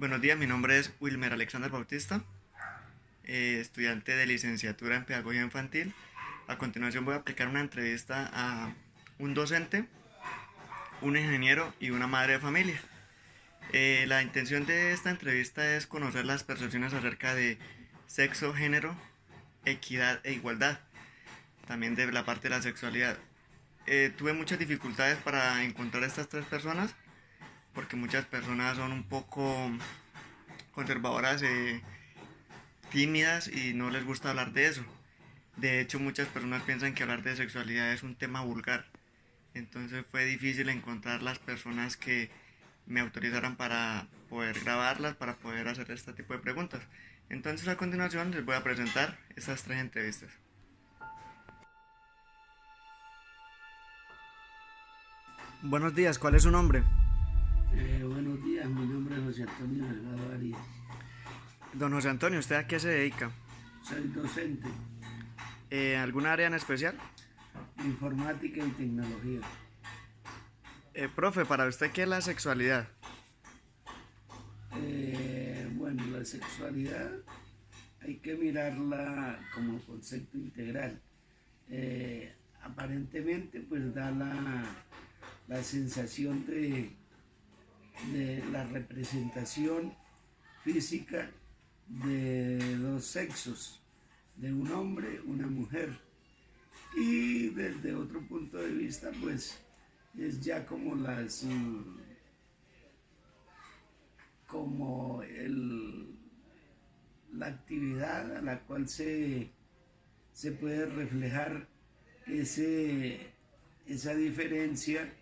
Buenos días, mi nombre es Wilmer Alexander Bautista, estudiante de licenciatura en Pedagogía Infantil. A continuación voy a aplicar una entrevista a un docente, un ingeniero y una madre de familia. La intención de esta entrevista es conocer las percepciones acerca de sexo, género, equidad e igualdad, también de la parte de la sexualidad. Tuve muchas dificultades para encontrar a estas tres personas, porque muchas personas son un poco conservadoras, tímidas y no les gusta hablar de eso. De hecho, muchas personas piensan que hablar de sexualidad es un tema vulgar. Entonces fue difícil encontrar las personas que me autorizaran para poder grabarlas, para poder hacer este tipo de preguntas. Entonces a continuación les voy a presentar estas tres entrevistas. Buenos días, ¿cuál es su nombre? Buenos días, mi nombre es José Antonio Delgado Arias. Don José Antonio, ¿usted a qué se dedica? Soy docente ¿Alguna área en especial? de informática y tecnología. Profe, para usted, ¿qué es la sexualidad? Bueno, la sexualidad hay que mirarla como concepto integral. Aparentemente, pues da la sensación de la representación física de dos sexos, de un hombre, una mujer. Y desde otro punto de vista, pues es ya como la actividad a la cual se puede reflejar esa diferencia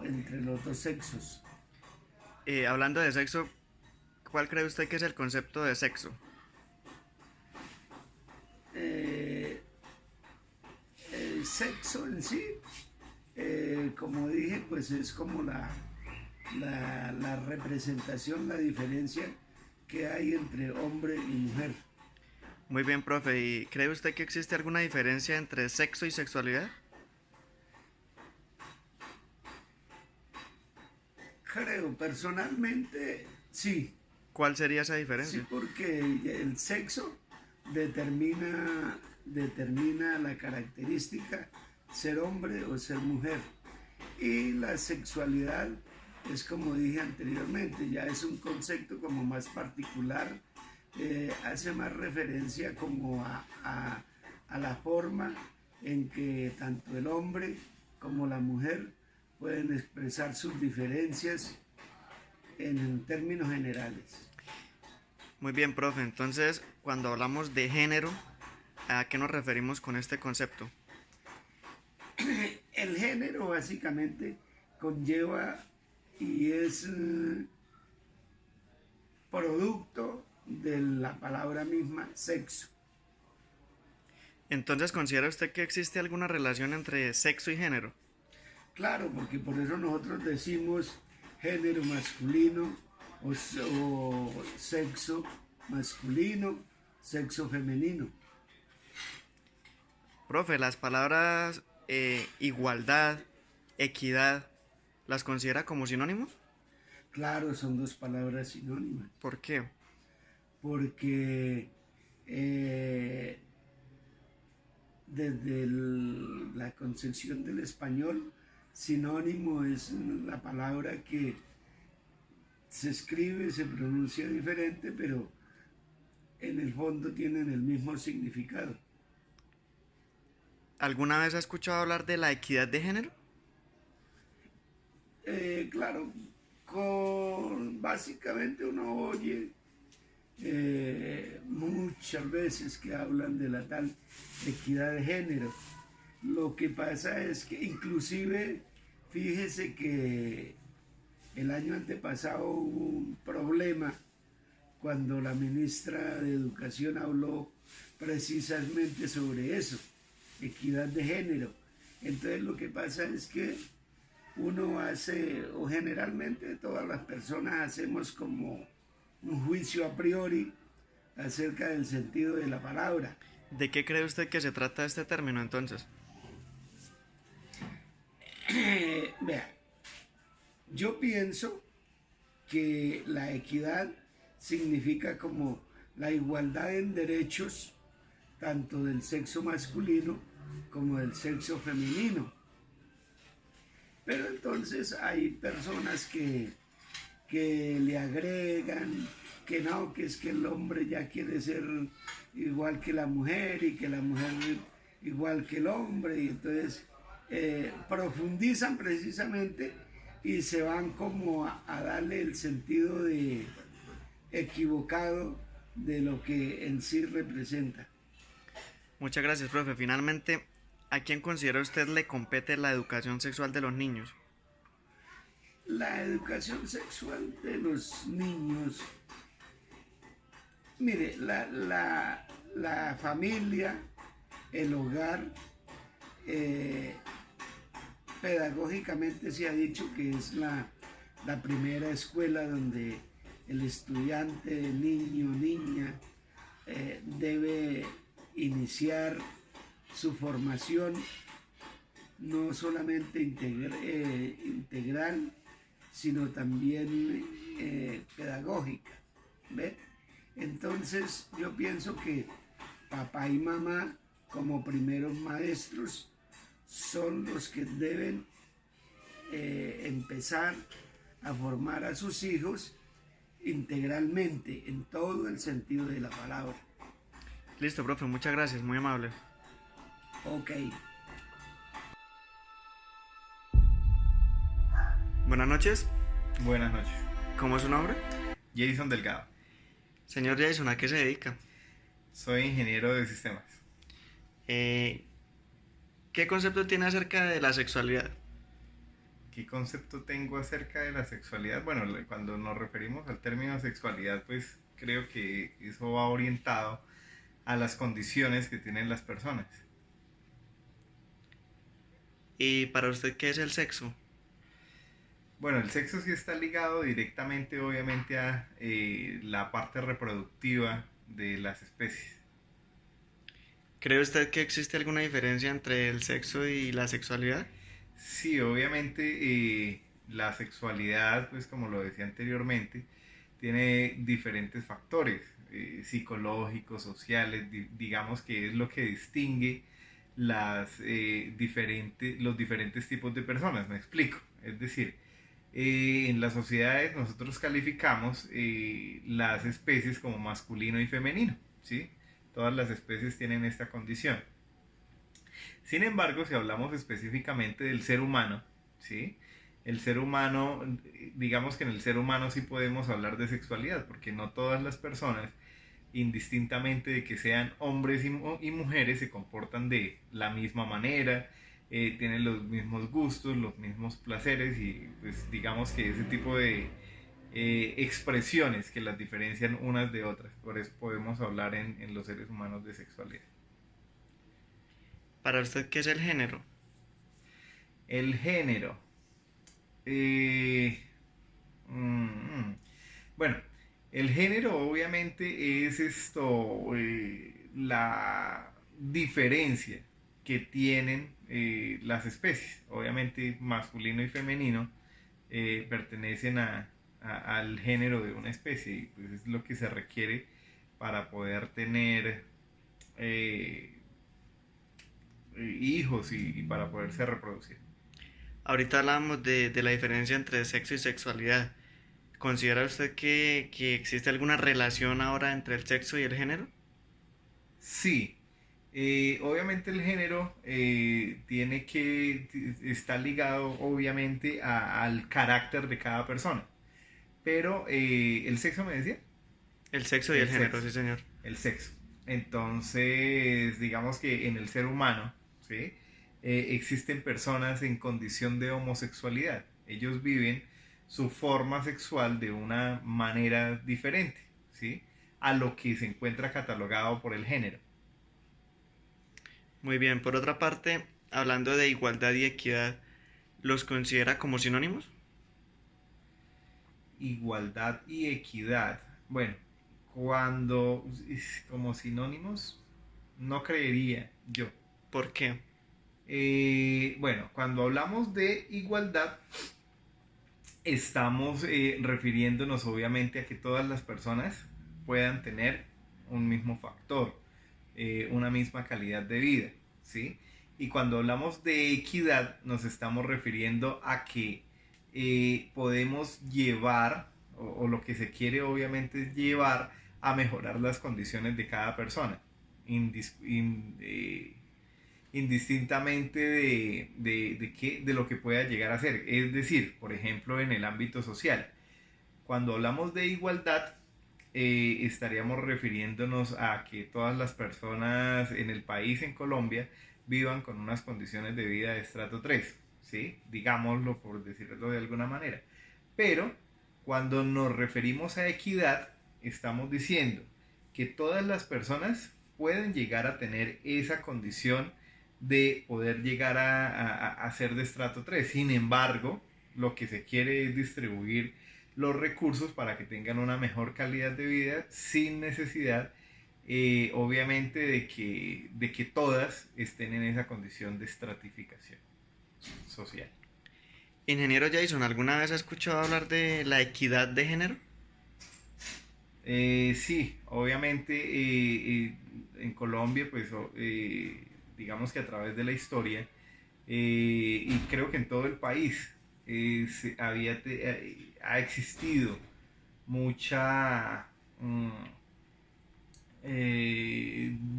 entre los dos sexos. Hablando de sexo, ¿cuál cree usted que es el concepto de sexo? El sexo en sí, como dije, pues es como la representación, la diferencia que hay entre hombre y mujer. Muy bien, profe. ¿Y cree usted que existe alguna diferencia entre sexo y sexualidad? Creo, personalmente, sí. ¿Cuál sería esa Sí, diferencia? porque el sexo determina la característica ser hombre o ser mujer. Y la sexualidad es, como dije anteriormente, ya es un concepto como más particular, hace más referencia como a la forma en que tanto el hombre como la mujer pueden expresar sus diferencias en términos generales. Muy bien, profe. Entonces, cuando hablamos de género, ¿a qué nos referimos con este concepto? El género básicamente conlleva y es producto de la palabra misma sexo. Entonces, ¿considera usted que existe alguna relación entre sexo y género? Claro, porque por eso nosotros decimos género masculino o sexo masculino, sexo femenino. Profe, las palabras igualdad, equidad, ¿las considera como sinónimos? Claro, son dos palabras sinónimas, ¿Por qué? porque desde la concepción del español, sinónimo es la palabra que se escribe, se pronuncia diferente, pero en el fondo tienen el mismo significado. ¿Alguna vez ha escuchado hablar de la equidad de género? Claro, básicamente uno oye muchas veces que hablan de la tal equidad de género. Lo que pasa es que inclusive, fíjese que el año antepasado hubo un problema cuando la ministra de Educación habló precisamente sobre eso, equidad de género. Entonces lo que pasa es que uno hace, o generalmente todas las personas hacemos como un juicio a priori acerca del sentido de la palabra. ¿De qué cree usted que se trata este término entonces? Vea, yo pienso que la equidad significa como la igualdad en derechos tanto del sexo masculino como del sexo femenino. Pero entonces hay personas que le agregan que no, que es que el hombre ya quiere ser igual que la mujer y que la mujer igual que el hombre, y entonces profundizan precisamente y se van como a darle el sentido de equivocado de lo que en sí representa. Muchas gracias, profe. Finalmente, ¿a quién considera usted le compete la educación sexual de los niños? La educación sexual de los niños, mire, la familia, el hogar, pedagógicamente se ha dicho que es la primera escuela donde el estudiante, niño, niña, debe iniciar su formación no solamente integral, sino también pedagógica. ¿Ve? Entonces yo pienso que papá y mamá como primeros maestros son los que deben empezar a formar a sus hijos integralmente, en todo el sentido de la palabra. Listo, profe, muchas gracias, muy amable. Ok. Buenas noches, Buenas noches. ¿cómo es su nombre? Jason Delgado. Señor Jason, ¿a qué se dedica? Soy ingeniero de sistemas. ¿Qué concepto tiene acerca de la sexualidad? ¿Qué concepto tengo acerca de la sexualidad? Bueno, cuando nos referimos al término sexualidad, pues creo que eso va orientado a las condiciones que tienen las personas. ¿Y para usted qué es el sexo? Bueno, el sexo sí está ligado directamente, obviamente, a la parte reproductiva de las especies. ¿Cree usted que existe alguna diferencia entre el sexo y la sexualidad? Sí, obviamente la sexualidad, pues como lo decía anteriormente, tiene diferentes factores psicológicos, sociales, digamos que es lo que distingue los diferentes tipos de personas, me explico. Es decir, en las sociedades nosotros calificamos las especies como masculino y femenino, ¿sí? Todas las especies tienen esta condición. Sin embargo, si hablamos específicamente del ser humano, ¿sí? El ser humano, digamos que en el ser humano sí podemos hablar de sexualidad, porque no todas las personas, indistintamente de que sean hombres y mujeres, se comportan de la misma manera, tienen los mismos gustos, los mismos placeres y pues digamos que ese tipo de expresiones que las diferencian unas de otras. Por eso podemos hablar en los seres humanos de sexualidad. ¿Para usted qué es el género? El género. Eh, bueno, el género obviamente es la diferencia que tienen las especies. Obviamente masculino y femenino pertenecen al género de una especie y pues es lo que se requiere para poder tener hijos y para poderse reproducir. Ahorita hablamos de la diferencia entre sexo y sexualidad. ¿Considera usted que existe alguna relación ahora entre el sexo y el género? Sí, obviamente el género está ligado obviamente al carácter de cada persona, pero el sexo me decía. El sexo y el género, sí señor. El sexo. Entonces, digamos que en el ser humano, ¿sí? Existen personas en condición de homosexualidad. Ellos viven su forma sexual de una manera diferente, ¿sí? A lo que se encuentra catalogado por el género. Muy bien, por otra parte, hablando de igualdad y equidad, ¿los considera como sinónimos? Igualdad y equidad. Bueno, como sinónimos, no creería yo. ¿Por qué? Bueno, cuando hablamos de igualdad, estamos refiriéndonos obviamente a que todas las personas puedan tener un mismo factor, una misma calidad de vida, ¿sí? Y cuando hablamos de equidad nos estamos refiriendo a que podemos llevar, o lo que se quiere obviamente es llevar a mejorar las condiciones de cada persona, indistintamente de lo que pueda llegar a ser. Es decir, por ejemplo, en el ámbito social, cuando hablamos de igualdad, estaríamos refiriéndonos a que todas las personas en el país, en Colombia, vivan con unas condiciones de vida de estrato 3, ¿sí? Digámoslo por decirlo de alguna manera. Pero cuando nos referimos a equidad, estamos diciendo que todas las personas pueden llegar a tener esa condición de poder llegar a ser de estrato 3. Sin embargo, lo que se quiere es distribuir los recursos para que tengan una mejor calidad de vida sin necesidad, obviamente, de que todas estén en esa condición de estratificación social. Ingeniero Jason, ¿alguna vez ha escuchado hablar de la equidad de género? Sí, obviamente en Colombia, pues digamos que a través de la historia, y creo que en todo el país, ha existido mucha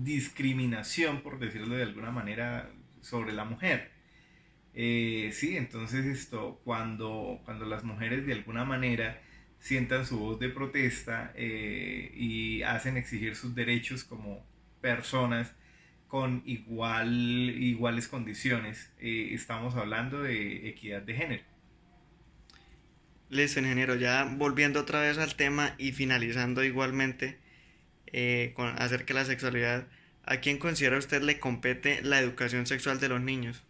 discriminación, por decirlo de alguna manera, sobre la mujer. Sí, entonces cuando las mujeres de alguna manera sientan su voz de protesta y hacen exigir sus derechos como personas con iguales condiciones, estamos hablando de equidad de género. Listo, ingeniero, ya volviendo otra vez al tema y finalizando igualmente acerca de la sexualidad, ¿a quién considera usted le compete la educación sexual de los niños?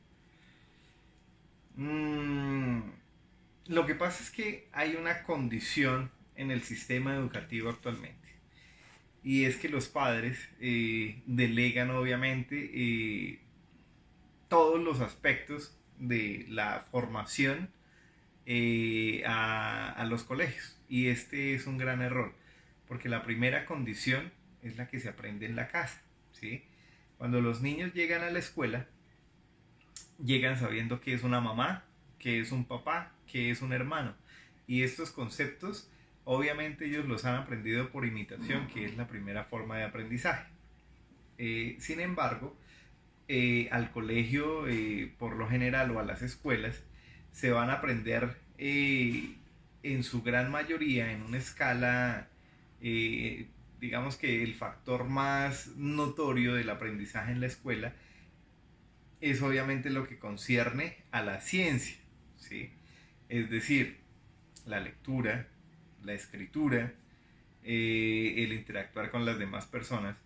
Lo que pasa es que hay una condición en el sistema educativo actualmente, y es que los padres delegan obviamente todos los aspectos de la formación a los colegios, y este es un gran error, porque la primera condición es la que se aprende en la casa, ¿sí? Cuando los niños llegan a la escuela, llegan sabiendo que es una mamá, que es un papá, que es un hermano, y estos conceptos obviamente ellos los han aprendido por imitación, que es la primera forma de aprendizaje. Sin embargo, al colegio, por lo general, o a las escuelas, se van a aprender en su gran mayoría en una escala, digamos que el factor más notorio del aprendizaje en la escuela es obviamente lo que concierne a la ciencia, ¿sí? Es decir, la lectura, la escritura, el interactuar con las demás personas,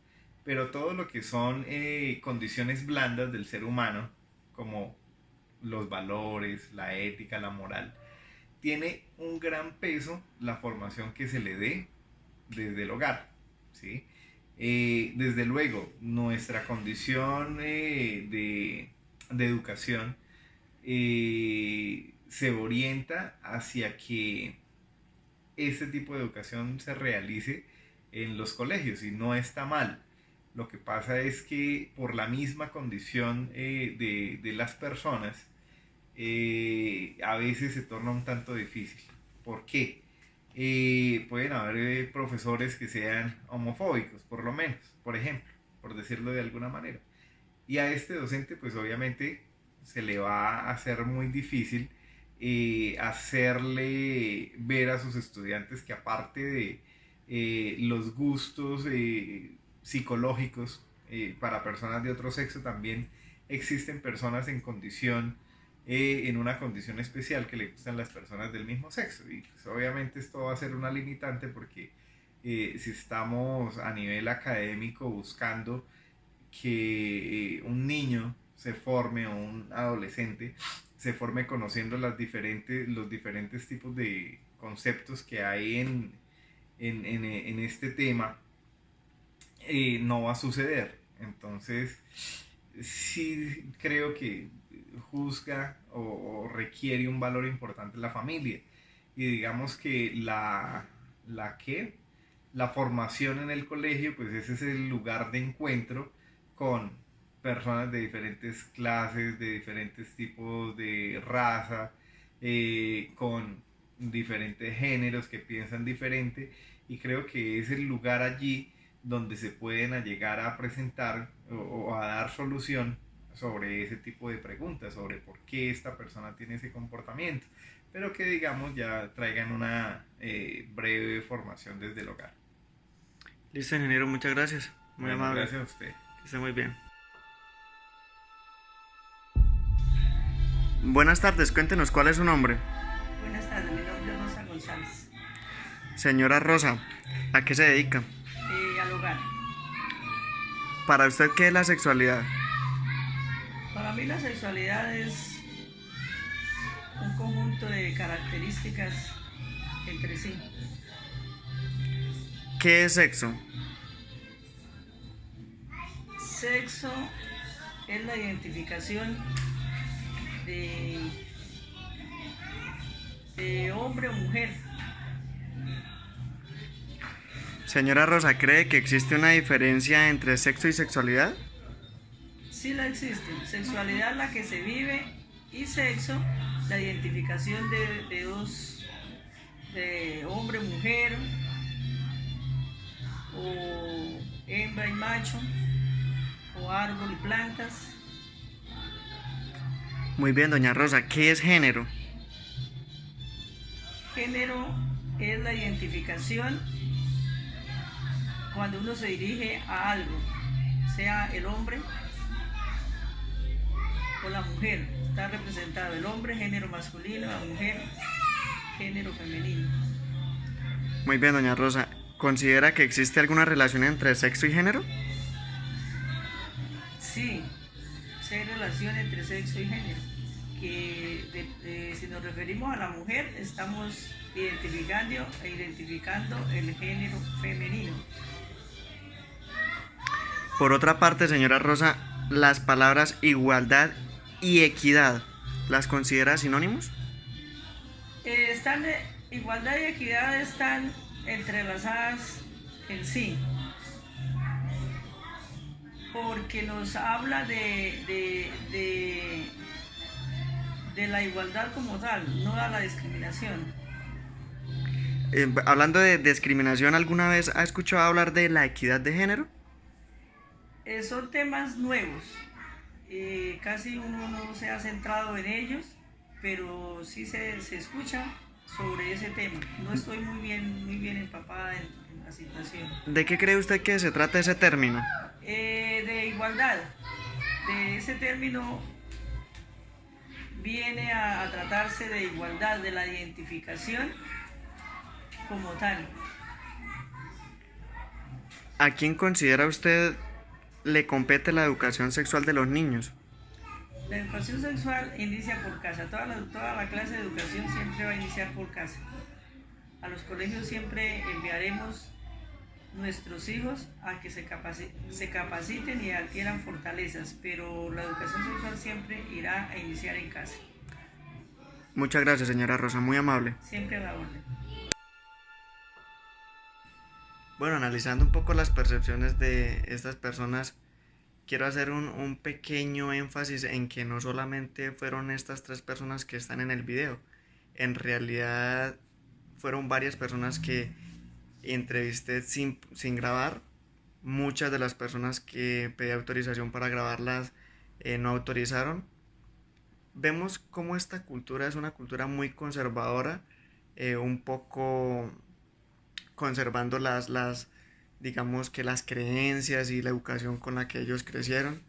pero todo lo que son condiciones blandas del ser humano, como los valores, la ética, la moral, tiene un gran peso la formación que se le dé desde el hogar, ¿sí? Desde luego, nuestra condición de educación se orienta hacia que este tipo de educación se realice en los colegios, y no está mal. Lo que pasa es que por la misma condición de las personas, a veces se torna un tanto difícil. ¿Por qué? Pueden haber profesores que sean homofóbicos, por lo menos, por ejemplo, por decirlo de alguna manera. Y a este docente, pues obviamente se le va a hacer muy difícil hacerle ver a sus estudiantes que, aparte de los gustos psicológicos para personas de otro sexo, también existen personas en una condición especial que le gustan las personas del mismo sexo. Y pues obviamente esto va a ser una limitante, porque si estamos a nivel académico buscando que un niño se forme, o un adolescente se forme conociendo los diferentes tipos de conceptos que hay en este tema, no va a suceder. Entonces, sí creo que juzga o requiere un valor importante la familia. y digamos que la formación en el colegio, pues ese es el lugar de encuentro con personas de diferentes clases, de diferentes tipos de raza, con diferentes géneros que piensan diferente, y creo que es el lugar allí donde se pueden llegar a presentar o a dar solución sobre ese tipo de preguntas, sobre por qué esta persona tiene ese comportamiento, pero que digamos ya traigan una breve formación desde el hogar. Listo, ingeniero, muchas gracias. Muy Bueno, amable. gracias a usted. Que esté muy bien. Buenas tardes, cuéntenos cuál es su nombre. Buenas tardes, mi nombre es Rosa González. Señora Rosa, ¿a qué se dedica? Al hogar. ¿Para usted qué es la sexualidad? Para mí la sexualidad es un conjunto de características entre sí. ¿Qué es sexo? Sexo es la identificación de hombre o mujer. Señora Rosa, ¿cree que existe una diferencia entre sexo y sexualidad? Sí la existe. Sexualidad la que se vive y sexo la identificación de dos, de hombre o mujer, o hembra y macho, o árbol y plantas. Muy bien, doña Rosa, ¿qué es género? Género es la identificación cuando uno se dirige a algo, sea el hombre o la mujer. Está representado el hombre, género masculino, la mujer, género femenino. Muy bien, doña Rosa, ¿considera que existe alguna relación entre sexo y género? Sí, sí hay relación entre sexo y género, que si nos referimos a la mujer, estamos identificando el género femenino. Por otra parte, señora Rosa, ¿las palabras igualdad y equidad las considera sinónimos? Igualdad y equidad están entrelazadas en sí, porque nos habla de la igualdad como tal, no a la discriminación. Hablando de discriminación, ¿alguna vez ha escuchado hablar de la equidad de género? Son temas nuevos, casi uno no se ha centrado en ellos, pero sí se escucha sobre ese tema. No estoy muy bien empapada en la situación. ¿De qué cree usted que se trata ese término? De igualdad, de ese término viene a tratarse de igualdad, de la identificación como tal. ¿A quién considera usted le compete la educación sexual de los niños? La educación sexual inicia por casa. Toda la clase de educación siempre va a iniciar por casa. A los colegios siempre enviaremos nuestros hijos a que se capaciten y adquieran fortalezas, pero la educación sexual siempre irá a iniciar en casa. Muchas gracias, señora Rosa, muy amable. Siempre a la orden. Bueno, analizando un poco las percepciones de estas personas, quiero hacer un pequeño énfasis en que no solamente fueron estas 3 personas que están en el video. En realidad fueron varias personas que entrevisté sin grabar. Muchas de las personas que pedí autorización para grabarlas no autorizaron. Vemos cómo esta cultura es una cultura muy conservadora, un poco conservando digamos que las creencias y la educación con la que ellos crecieron,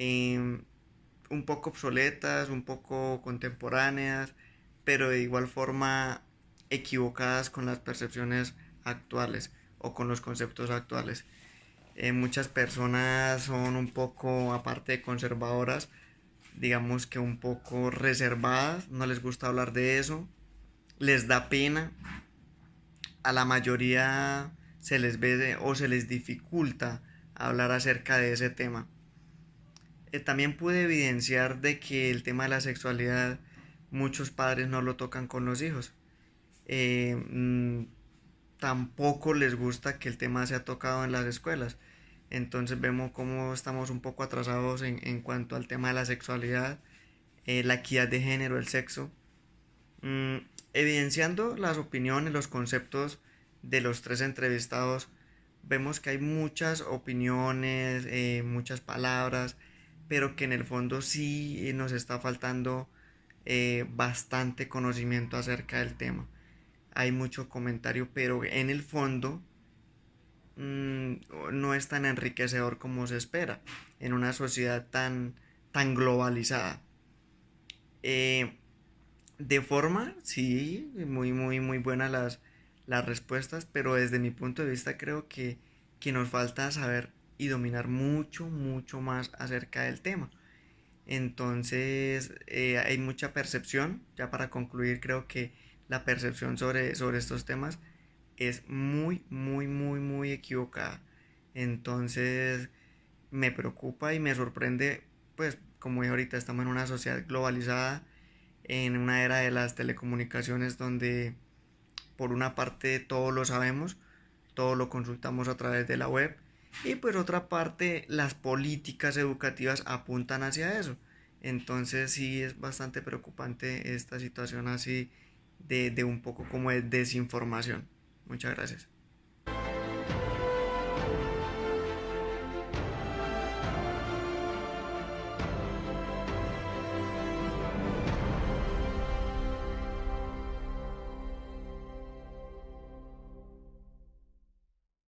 un poco obsoletas, un poco contemporáneas, pero de igual forma equivocadas con las percepciones actuales o con los conceptos actuales. Muchas personas son un poco, aparte de conservadoras, digamos que un poco reservadas, no les gusta hablar de eso, les da pena. A la mayoría se les ve o se les dificulta hablar acerca de ese tema. También pude evidenciar de que el tema de la sexualidad muchos padres no lo tocan con los hijos. eh, mm, tampoco les gusta que el tema sea tocado en las escuelas. Entonces vemos cómo estamos un poco atrasados en cuanto al tema de la sexualidad, la equidad de género, el sexo. Mm, Evidenciando las opiniones, los conceptos de los tres entrevistados, vemos que hay muchas opiniones, muchas palabras, pero que en el fondo sí nos está faltando bastante conocimiento acerca del tema. Hay mucho comentario, pero en el fondo mm, no es tan enriquecedor como se espera en una sociedad tan globalizada. Eh, de forma, sí, muy buenas las respuestas, pero desde mi punto de vista creo que nos falta saber y dominar mucho más acerca del tema. Entonces, hay mucha percepción. Ya para concluir, creo que la percepción sobre estos temas es muy equivocada. Entonces, me preocupa y me sorprende, pues, como dije ahorita, estamos en una sociedad globalizada, en una era de las telecomunicaciones donde por una parte todo lo sabemos, todo lo consultamos a través de la web y por otra parte las políticas educativas apuntan hacia eso. Entonces sí es bastante preocupante esta situación así de un poco como de desinformación. Muchas gracias.